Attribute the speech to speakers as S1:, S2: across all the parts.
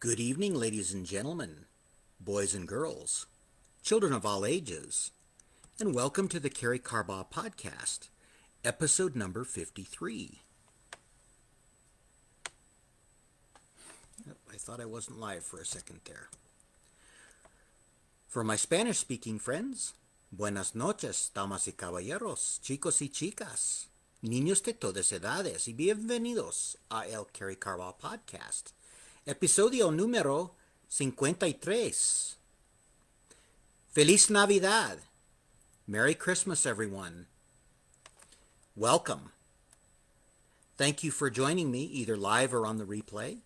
S1: Good evening, ladies and gentlemen, boys and girls, children of all ages, and welcome to the Carey Carbaugh podcast, episode number 53. I thought I wasn't live for a second there. For my Spanish-speaking friends, buenas noches, damas y caballeros, chicos y chicas, niños de todas edades, y bienvenidos a el Carey Carbaugh podcast. Episodio número 53. Feliz Navidad. Merry Christmas, everyone. Welcome. Thank you for joining me either live or on the replay.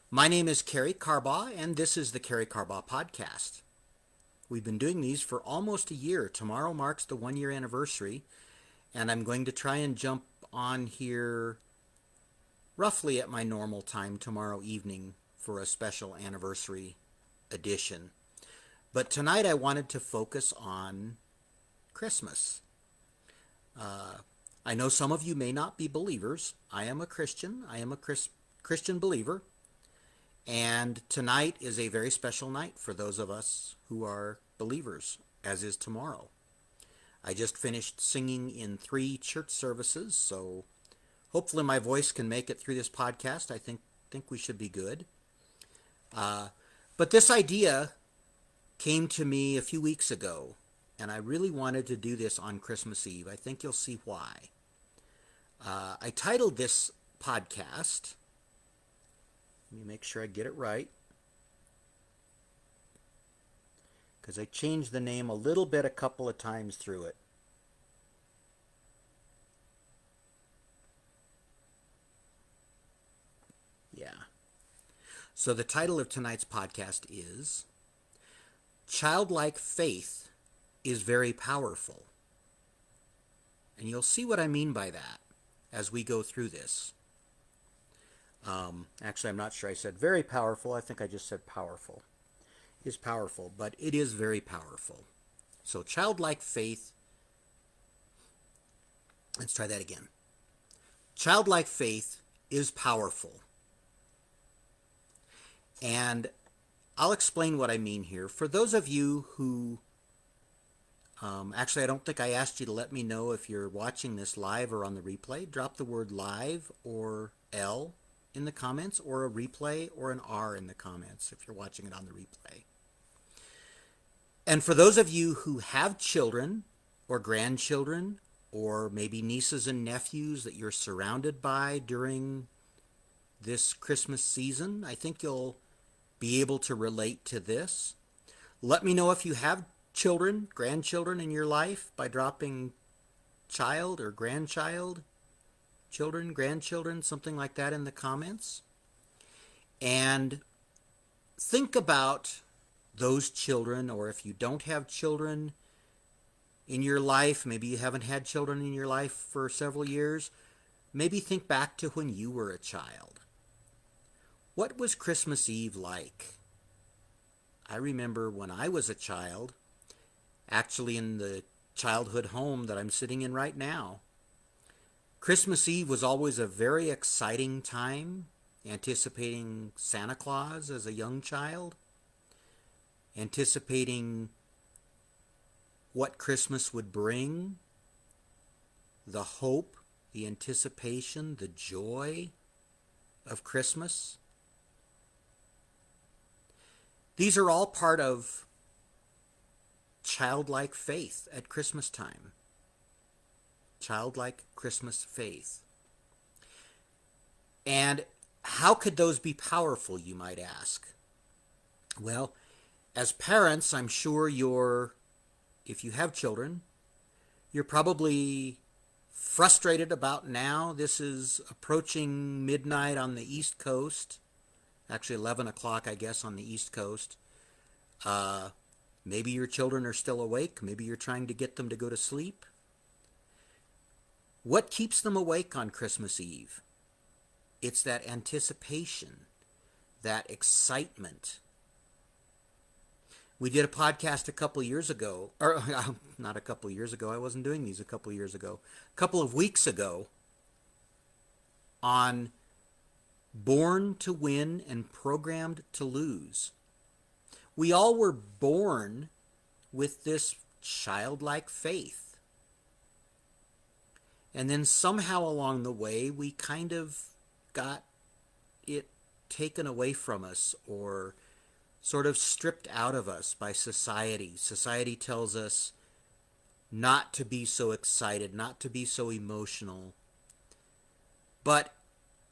S1: My name is Carey Carbaugh, and this is the Carey Carbaugh podcast. We've been doing these for almost a year. Tomorrow marks the 1-year anniversary, and I'm going to try and jump on here roughly at my normal time tomorrow evening for a special anniversary edition. But tonight I wanted to focus on Christmas. I know some of you may not be believers. I am a Christian. I am a Christian believer. And tonight is a very special night for those of us who are believers, as is tomorrow. I just finished singing in 3 church services, so hopefully my voice can make it through this podcast. I think we should be good. But this idea came to me a few weeks ago, and I really wanted to do this on Christmas Eve. I think you'll see why. I titled this podcast, let me make sure I get it right, because I changed the name a little bit a couple of times through it. Yeah. So the title of tonight's podcast is Childlike Faith is Very Powerful. And you'll see what I mean by that as we go through this. Actually, I'm not sure I said very powerful. I think I just said powerful. Is powerful, but it is very powerful. So childlike faith, let's try that again. Childlike faith is powerful. And I'll explain what I mean here. For those of you who, actually I don't think I asked you to let me know if you're watching this live or on the replay. Drop the word live or L in the comments, or a replay or an R in the comments if you're watching it on the replay. And for those of you who have children or grandchildren or maybe nieces and nephews that you're surrounded by during this Christmas season, I think you'll be able to relate to this. Let me know if you have children, grandchildren in your life by dropping child or grandchild, children, grandchildren, something like that in the comments. And think about those children, or if you don't have children in your life, maybe you haven't had children in your life for several years, maybe think back to when you were a child. What was Christmas Eve like? I remember when I was a child, actually in the childhood home that I'm sitting in right now, Christmas Eve was always a very exciting time, anticipating Santa Claus as a young child, anticipating what Christmas would bring, the hope, the anticipation, the joy of Christmas. These are all part of childlike faith at Christmas time. Childlike Christmas faith. And how could those be powerful, you might ask? Well, as parents, I'm sure if you have children, you're probably frustrated about now. This is approaching midnight on the East Coast. Actually 11 o'clock, I guess, on the East Coast. Maybe your children are still awake. Maybe you're trying to get them to go to sleep. What keeps them awake on Christmas Eve? It's that anticipation, that excitement. We did a podcast a couple years ago, or not a couple years ago, I wasn't doing these a couple years ago, a couple of weeks ago, on born to win and programmed to lose. We all were born with this childlike faith. And then somehow along the way, we kind of got it taken away from us or sort of stripped out of us by society. Society tells us not to be so excited, not to be so emotional. But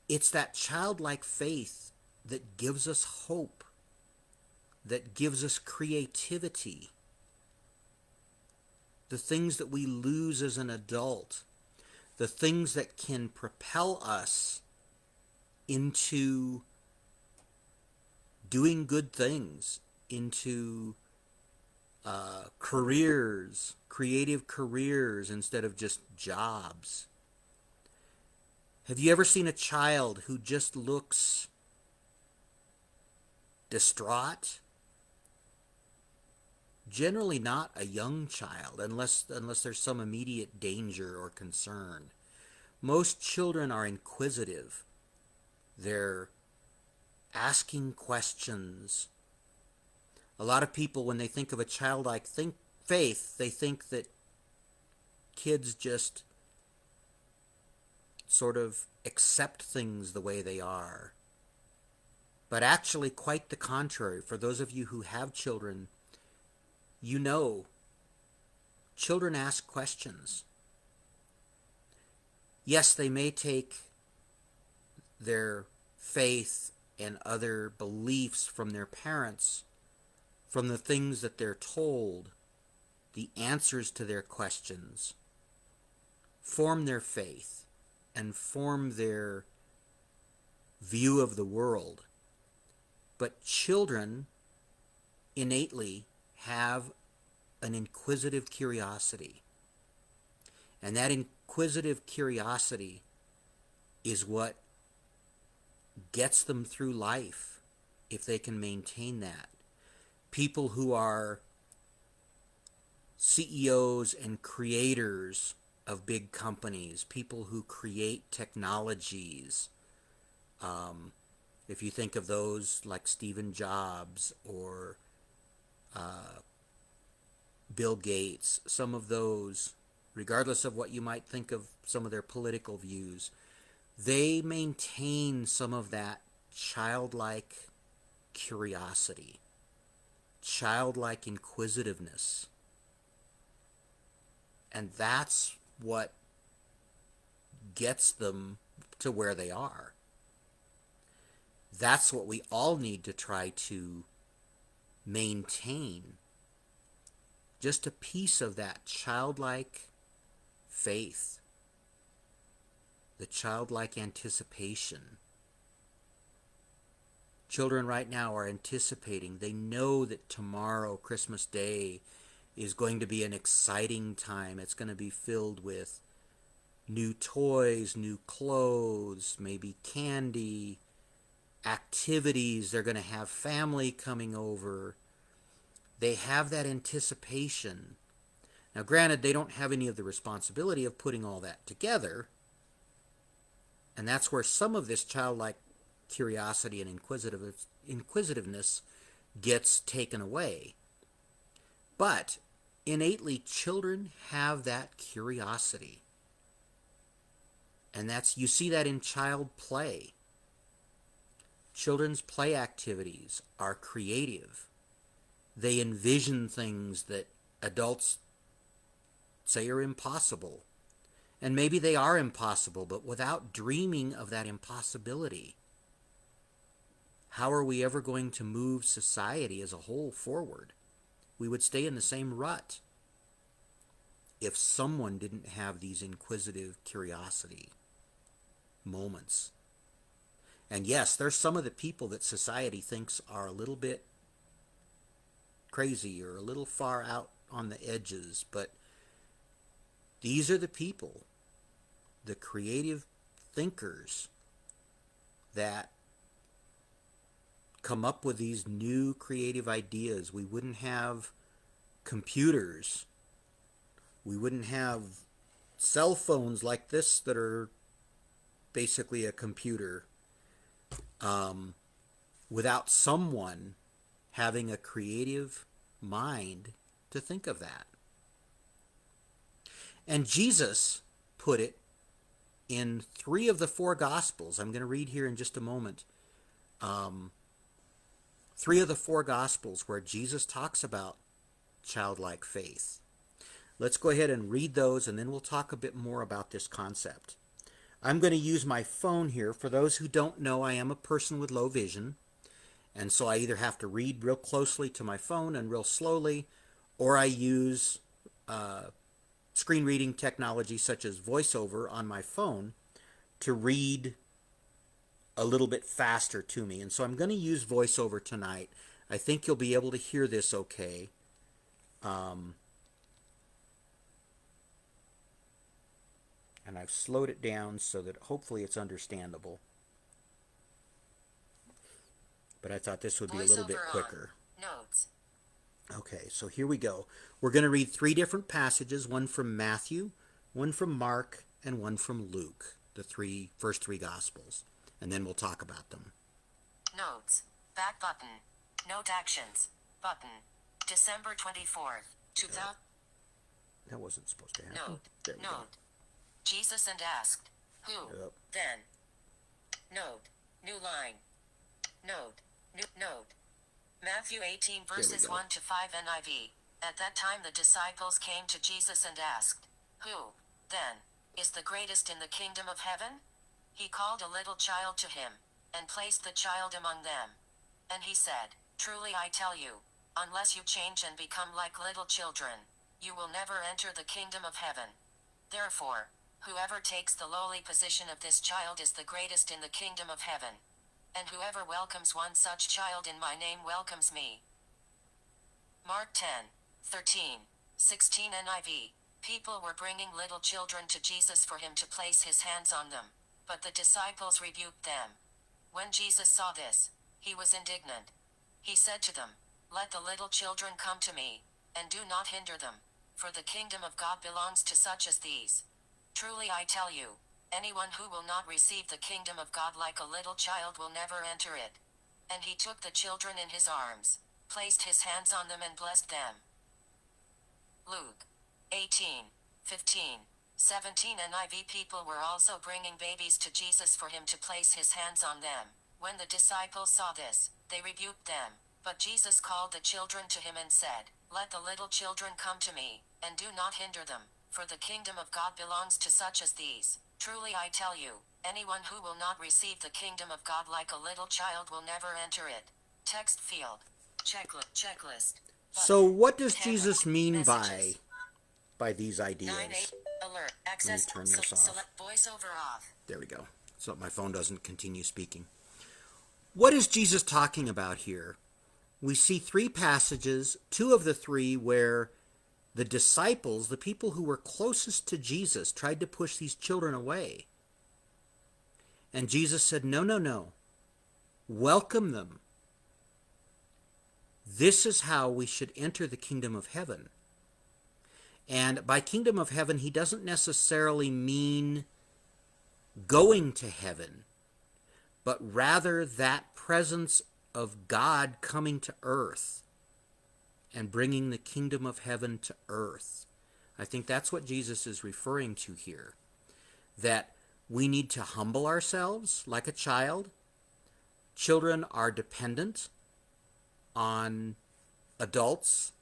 S1: it's that childlike faith that gives us hope, that gives us creativity. The things that we lose as an adult, the things that can propel us into doing good things, into careers, creative careers instead of just jobs. Have you ever seen a child who just looks distraught? Generally not a young child, unless there's some immediate danger or concern. Most children are inquisitive. They're asking questions. A lot of people, when they think of a childlike faith, they think that kids just sort of accept things the way they are. But actually, quite the contrary. For those of you who have children, you know, children ask questions. Yes, they may take their faith and other beliefs from their parents, from the things that they're told, the answers to their questions, form their faith and form their view of the world. But children innately have an inquisitive curiosity. And that inquisitive curiosity is what gets them through life, if they can maintain that. People who are CEOs and creators of big companies, people who create technologies, if you think of those like Stephen Jobs or Bill Gates, some of those, regardless of what you might think of some of their political views, they maintain some of that childlike curiosity, childlike inquisitiveness. And that's what gets them to where they are. That's what we all need to try to maintain. Just a piece of that childlike faith, the childlike anticipation. Children right now are anticipating. They know that tomorrow, Christmas Day, is going to be an exciting time. It's going to be filled with new toys, new clothes, maybe candy, activities. They're going to have family coming over. They have that anticipation. Now, granted, they don't have any of the responsibility of putting all that together. And that's where some of this childlike curiosity and inquisitiveness gets taken away. But innately, children have that curiosity. And you see that in child play. Children's play activities are creative. They envision things that adults say are impossible. And maybe they are impossible, but without dreaming of that impossibility, how are we ever going to move society as a whole forward? We would stay in the same rut if someone didn't have these inquisitive curiosity moments. And yes, there's some of the people that society thinks are a little bit crazy or a little far out on the edges, but these are the people, the creative thinkers that come up with these new creative ideas. We wouldn't have computers. We wouldn't have cell phones like this that are basically a computer. without someone having a creative mind to think of that. And Jesus put it in 3 of the 4 Gospels. I'm going to read here in just a moment. 3 of the 4 Gospels where Jesus talks about childlike faith. Let's go ahead and read those, and then we'll talk a bit more about this concept. I'm going to use my phone here. For those who don't know, I am a person with low vision, and so I either have to read real closely to my phone and real slowly, or I use screen reading technology such as VoiceOver on my phone to read a little bit faster to me. And so I'm going to use VoiceOver tonight. I think you'll be able to hear this okay. And I've slowed it down so that hopefully it's understandable. But I thought this would be a little bit quicker.
S2: Notes.
S1: Okay, so here we go. We're going to read 3 different passages, one from Matthew, one from Mark, and one from Luke, the first 3 Gospels. And then we'll talk about them.
S2: Notes. Back button. Note actions. Button. December 24th, 2000.
S1: That wasn't supposed to happen.
S2: Note.
S1: There we go.
S2: Note. Jesus and asked, who?
S1: Yep.
S2: Then. Note. New line. Note. New note. Matthew 18 verses 1 to 5 NIV. At that time the disciples came to Jesus and asked, who, then, is the greatest in the kingdom of heaven? He called a little child to him, and placed the child among them. And he said, truly I tell you, unless you change and become like little children, you will never enter the kingdom of heaven. Therefore, whoever takes the lowly position of this child is the greatest in the kingdom of heaven. And whoever welcomes one such child in my name welcomes me. Mark 10, 13, 16 NIV. People were bringing little children to Jesus for him to place his hands on them, but the disciples rebuked them. When Jesus saw this, he was indignant. He said to them, let the little children come to me, and do not hinder them, for the kingdom of God belongs to such as these. Truly I tell you, anyone who will not receive the kingdom of God like a little child will never enter it. And he took the children in his arms, placed his hands on them and blessed them. Luke 18, 15, 17 NIV. People were also bringing babies to Jesus for him to place his hands on them. When the disciples saw this, they rebuked them. But Jesus called the children to him and said, let the little children come to me, and do not hinder them, for the kingdom of God belongs to such as these. Truly I tell you, anyone who will not receive the kingdom of God like a little child will never enter it. Text field. Checklist.
S1: So what does
S2: 10
S1: Jesus mean
S2: messages.
S1: by these
S2: 9,
S1: ideas?
S2: 8, alert. Access.
S1: turn this off.
S2: Select voiceover off.
S1: There we go. So my phone doesn't continue speaking. What is Jesus talking about here? We see 3 passages, 2 of the 3 where the disciples, the people who were closest to Jesus, tried to push these children away. And Jesus said, no, no, no. Welcome them. This is how we should enter the kingdom of heaven. And by kingdom of heaven, he doesn't necessarily mean going to heaven, but rather that presence of God coming to earth and bringing the kingdom of heaven to earth. I think that's what Jesus is referring to here. That we need to humble ourselves like a child. Children are dependent on adults.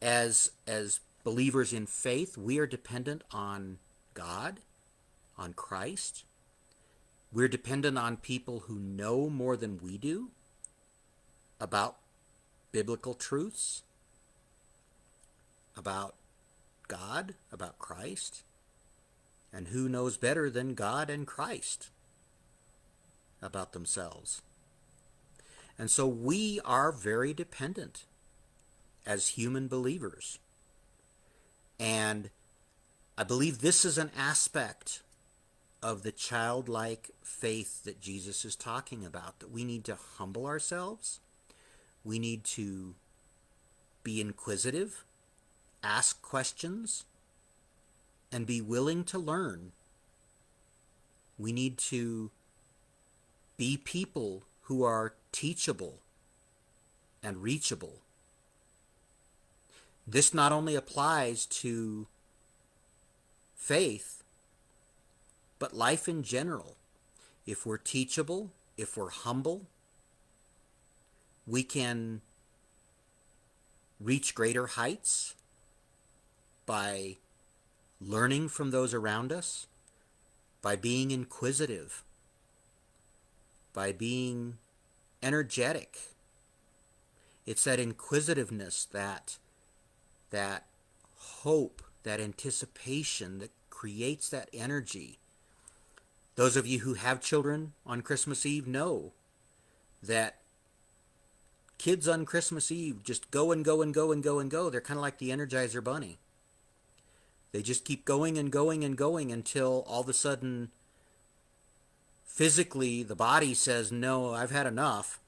S1: As believers in faith, we are dependent on God, on Christ. We're dependent on people who know more than we do about biblical truths, about God, about Christ. And who knows better than God and Christ about themselves? And so we are very dependent as human believers. And I believe this is an aspect of the childlike faith that Jesus is talking about, that we need to humble ourselves. We need to be inquisitive, ask questions, and be willing to learn. We need to Be people who are teachable and reachable. This not only applies to faith, but life in general. If we're teachable, if we're humble, we can reach greater heights by learning from those around us, by being inquisitive, by being energetic. It's that inquisitiveness, that hope, that anticipation that creates that energy. Those of you who have children on Christmas Eve know that kids on Christmas Eve just go and go and go and go and go. They're kind of like the Energizer Bunny. They just keep going and going and going until all of a sudden, physically, the body says, no, I've had enough.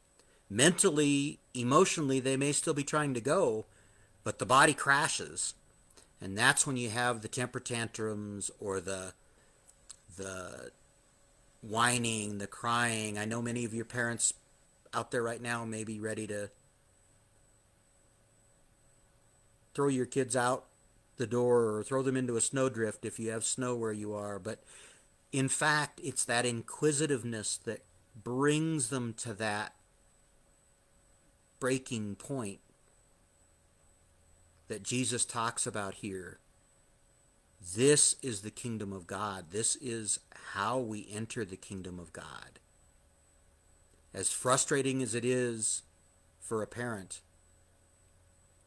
S1: Mentally, emotionally, they may still be trying to go, but the body crashes. And that's when you have the temper tantrums or the whining, the crying. I know many of your parents out there right now may be ready to throw your kids out the door or throw them into a snowdrift if you have snow where you are. But in fact, it's that inquisitiveness that brings them to that breaking point that Jesus talks about here. This is the kingdom of God. This is how we enter the kingdom of God. As frustrating as it is for a parent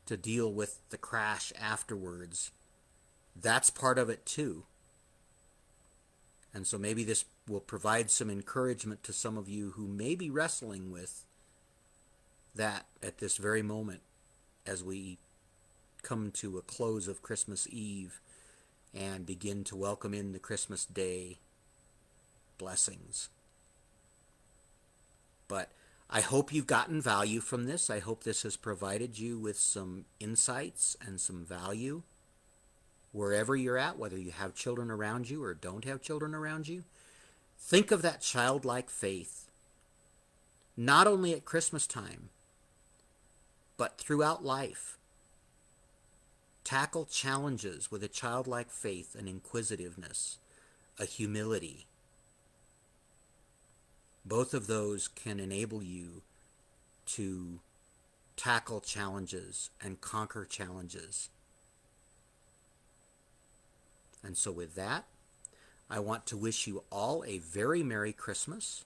S1: to deal with the crash afterwards, that's part of it too. And so maybe this will provide some encouragement to some of you who may be wrestling with that at this very moment as we come to a close of Christmas Eve and begin to welcome in the Christmas Day blessings. But I hope you've gotten value from this. I hope this has provided you with some insights and some value wherever you're at, whether you have children around you or don't have children around you. Think of that childlike faith, not only at Christmas time, but throughout life. Tackle challenges with a childlike faith, an inquisitiveness, a humility. Both of those can enable you to tackle challenges and conquer challenges. And so with that, I want to wish you all a very Merry Christmas.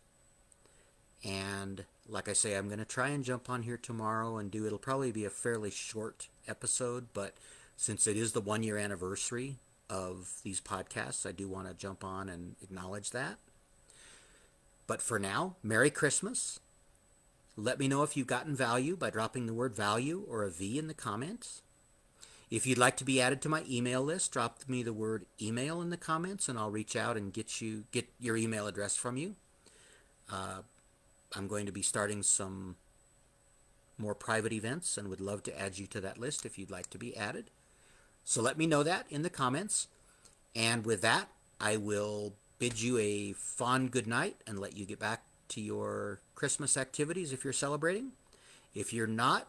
S1: And like I say, I'm going to try and jump on here tomorrow and it'll probably be a fairly short episode, but since it is the 1-year anniversary of these podcasts, I do want to jump on and acknowledge that. But for now, Merry Christmas. Let me know if you've gotten value by dropping the word value or a V in the comments. If you'd like to be added to my email list, drop me the word email in the comments and I'll reach out and get your email address from you. I'm going to be starting some more private events and would love to add you to that list if you'd like to be added. So let me know that in the comments. And with that, I will bid you a fond good night and let you get back to your Christmas activities if you're celebrating. If you're not,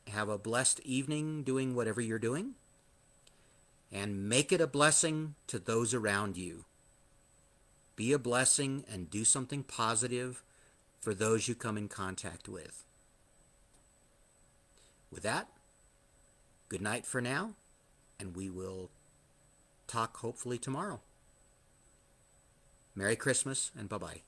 S1: have a blessed evening doing whatever you're doing. And make it a blessing to those around you. Be a blessing and do something positive for those you come in contact with. With that, good night for now, and we will talk hopefully tomorrow. Merry Christmas and bye-bye.